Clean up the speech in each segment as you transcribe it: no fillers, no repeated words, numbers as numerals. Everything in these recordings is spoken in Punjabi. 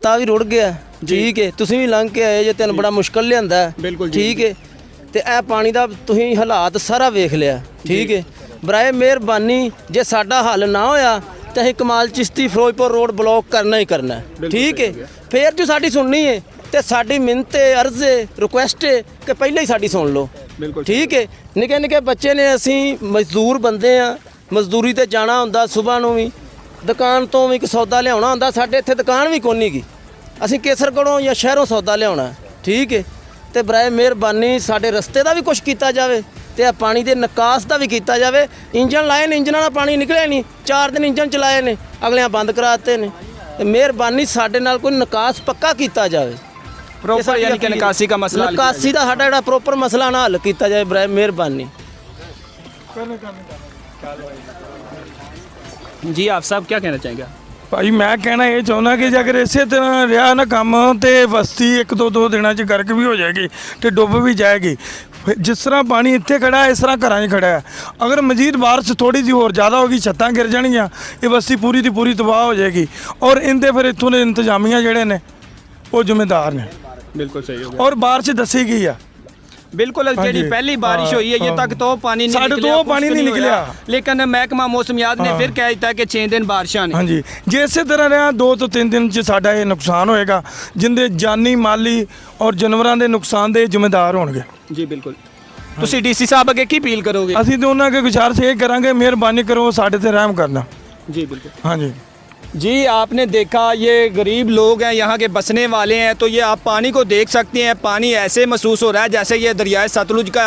ਤਾ ਵੀ ਰੁੜ ਗਿਆ। ਠੀਕ ਹੈ, ਤੁਸੀਂ ਵੀ ਲੰਘ ਕੇ ਆਏ ਜੇ, ਤੈਨੂੰ ਬੜਾ ਮੁਸ਼ਕਲ ਲਿਆਂਦਾ। ਬਿਲਕੁਲ ਠੀਕ ਹੈ, ਤੇ ਇਹ ਪਾਣੀ ਦਾ ਤੁਸੀਂ ਹਾਲਾਤ ਸਾਰਾ ਵੇਖ ਲਿਆ। ਠੀਕ ਹੈ, ਬਰਾਏ ਮਿਹਰਬਾਨੀ ਜੇ ਸਾਡਾ ਹੱਲ ਨਾ ਹੋਇਆ ਤਾਂ ਅਸੀਂ ਕਮਾਲ ਚਿਸ਼ਤੀ ਫਿਰੋਜ਼ਪੁਰ ਰੋਡ ਬਲੌਕ ਕਰਨਾ ਹੀ ਕਰਨਾ। ਠੀਕ ਹੈ, ਫੇਰ ਜੋ ਸਾਡੀ ਸੁਣਨੀ ਹੈ ਤੇ ਸਾਡੀ ਮਿੰਨਤ ਅਰਜ਼ ਰਿਕੁਐਸਟ ਹੈ ਕਿ ਪਹਿਲਾਂ ਹੀ ਸਾਡੀ ਸੁਣ ਲਓ। ਠੀਕ ਹੈ, ਨਿੱਕੇ ਨਿੱਕੇ ਬੱਚੇ ਨੇ, ਅਸੀਂ ਮਜ਼ਦੂਰ ਬੰਦੇ ਆ, ਮਜ਼ਦੂਰੀ ਤੇ ਜਾਣਾ ਹੁੰਦਾ, ਸਵੇਰ ਨੂੰ ਵੀ ਦੁਕਾਨ ਤੋਂ ਵੀ ਇੱਕ ਸੌਦਾ ਲਿਆਉਣਾ ਹੁੰਦਾ। ਸਾਡੇ ਇੱਥੇ ਦੁਕਾਨ ਵੀ ਕੋਈ ਨਹੀਂ ਗੀ, ਅਸੀਂ ਕੇਸਰਗੜ੍ਹੋਂ ਜਾਂ ਸ਼ਹਿਰੋਂ ਸੌਦਾ ਲਿਆਉਣਾ। ਠੀਕ ਹੈ, ਤੇ ਬਰਾਏ ਮਿਹਰਬਾਨੀ ਸਾਡੇ ਰਸਤੇ ਦਾ ਵੀ ਕੁਛ ਕੀਤਾ ਜਾਵੇ ਤੇ ਆ ਪਾਣੀ ਦੇ ਨਿਕਾਸ ਦਾ ਵੀ ਕੀਤਾ ਜਾਵੇ। ਇੰਜਨ ਲਾਏ ਨੇ, ਇੰਜਨਾਂ ਨਾਲ ਪਾਣੀ ਨਿਕਲਿਆ ਨਹੀਂ, 4 ਦਿਨ ਇੰਜਨ ਚਲਾਏ ਨੇ, ਅਗਲਿਆਂ ਬੰਦ ਕਰਾਤੇ ਨੇ। ਤੇ ਮਿਹਰਬਾਨੀ ਸਾਡੇ ਨਾਲ ਕੋਈ ਨਿਕਾਸ ਪੱਕਾ ਕੀਤਾ ਜਾਵੇ, प्रॉपर यानी कि निकासी का मसला निकासी का साडा ਜਿਹੜਾ ਪ੍ਰੋਪਰ ਮਸਲਾ ਨਾ ਹੱਲ ਕੀਤਾ ਜਾਏ ਬਰਾਏ ਮਿਹਰਬਾਨੀ। जी आप साहब क्या कहना चाहेंगे? ਭਾਈ ਮੈਂ ਕਹਿਣਾ ਇਹ ਚਾਹੁੰਦਾ ਕਿ ਜੇ ਅਗਰ ਇਸੇ ਤਰ੍ਹਾਂ ਰਿਹਾ ਨਾ ਕੰਮ ਤੇ ਬਸਤੀ 1-2 ਦਿਨਾਂ 'ਚ ਗਰਕ ਵੀ ਹੋ ਜਾਏਗੀ ਤੇ ਡੁੱਬ ਵੀ ਜਾਏਗੀ। ਜਿਸ ਤਰ੍ਹਾਂ ਪਾਣੀ ਇੱਥੇ ਖੜਾ ਹੈ ਇਸ ਤਰ੍ਹਾਂ ਘਰਾਂ 'ਚ ਖੜਾ ਹੈ। ਅਗਰ ਮਜ਼ੀਦ ਬਾਰਿਸ਼ ਥੋੜੀ ਜਿਹੀ ਹੋਰ ਜ਼ਿਆਦਾ ਹੋਗੀ, ਛੱਤਾਂ ਗਿਰ ਜਾਣਗੀਆਂ, ਇਹ ਬਸਤੀ ਪੂਰੀ ਦੀ ਪੂਰੀ ਤਬਾਹ ਹੋ ਜਾਏਗੀ। ਔਰ ਇਹਦੇ ਫਿਰ ਇੱਥੋਂ ਦੇ ਇੰਤਜ਼ਾਮੀਆਂ ਜਿਹੜੇ ਨੇ ਉਹ ਜ਼ਿੰਮੇਦਾਰ ਨੇ। बिल्कुल सही हो गया। ਔਰ ਬਾਰਿਸ਼ ਦੱਸੀ ਗਈ ਆ बिल्कुल जी पहली बारिश हुई है ये तक तो पानी नहीं साढ़े निकलिया, तो कुछ पानी नहीं निकलिया। लेकिन महकमा मौसमियात ने फिर कह दिया कि 6 दिन बारिशां ने। ਹਾਂਜੀ ਜੇ ਇਸੇ ਤਰ੍ਹਾਂ ਰਿਹਾ 2 ਤੋਂ 3 ਦਿਨ 'ਚ ਸਾਡਾ ਇਹ ਨੁਕਸਾਨ ਹੋਏਗਾ, ਜਿੰਦੇ ਜਾਨੀ ਮਾਲੀ ਔਰ ਜਾਨਵਰਾਂ ਦੇ ਨੁਕਸਾਨ ਦੇ ਜ਼ਿੰਮੇਦਾਰ ਹੋਣਗੇ। जी बिल्कुल। ਤੁਸੀਂ ਡੀਸੀ ਸਾਹਿਬ ਅੱਗੇ ਕੀ ਅਪੀਲ ਕਰੋਗੇ? ਅਸੀਂ ਤਾਂ ਉਹਨਾਂ ਅੱਗੇ ਗੁਜ਼ਾਰਿਸ਼ ਇਹ ਕਰਾਂਗੇ, ਮਿਹਰਬਾਨੀ ਕਰੋ ਸਾਡੇ ਤੇ ਰਹਿਮ ਕਰਨਾ। जी बिल्कुल। ਹਾਂਜੀ जी आपने देखा ये गरीब लोग हैं, यहाँ के बसने वाले हैं, तो ये आप पानी को देख सकते हैं। पानी ऐसे महसूस हो रहा है जैसे ये दरियाए सतलुज का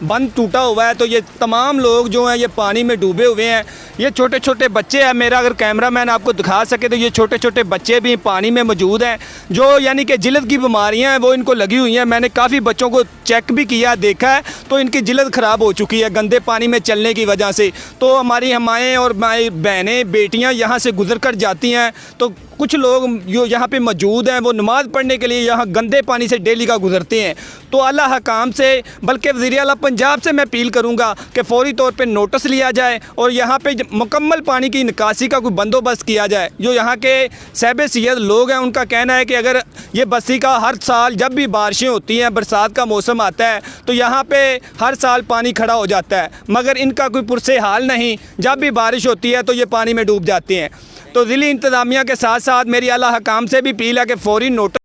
बंद टूटा हुआ है। तो ये तमाम लोग जो हैं ये पानी में डूबे हुए हैं। ये छोटे छोटे बच्चे हैं, मेरा अगर कैमरामैन आपको दिखा सके तो ये छोटे छोटे बच्चे भी पानी में मौजूद हैं, जो यानी कि जिल्द की बीमारियाँ हैं वो इनको लगी हुई हैं। मैंने काफ़ी बच्चों को चेक भी किया, देखा है, तो इनकी जिल्द ख़राब हो चुकी है गंदे पानी में चलने की वजह से। तो हमारी माएँ और माएँ बहनें बेटियाँ यहाँ से गुजर कर जाती हैं, तो कुछ लोग जो यहाँ पे मौजूद हैं वो नमाज़ पढ़ने के लिए यहाँ गंदे पानी से डेली का गुजरते हैं। तो अल्लाह हकाम से बल्कि वज़ीर आला पंजाब से मैं अपील करूँगा कि फ़ौरी तौर पे नोटिस लिया जाए और यहाँ पे मुकम्मल पानी की निकासी का कोई बंदोबस्त किया जाए। जो यहाँ के साहिब सियत लोग हैं उनका कहना है कि अगर ये बस्ती का हर साल जब भी बारिशें होती हैं, बरसात का मौसम आता है, तो यहाँ पर हर साल पानी खड़ा हो जाता है, मगर इनका कोई पुरसे हाल नहीं। जब भी बारिश होती है तो ये पानी में डूब जाते हैं। तो ज़िली इंतज़ामिया के साथ साथ मेरी आला हकाम से भी अपील है कि फ़ौरी नोटिस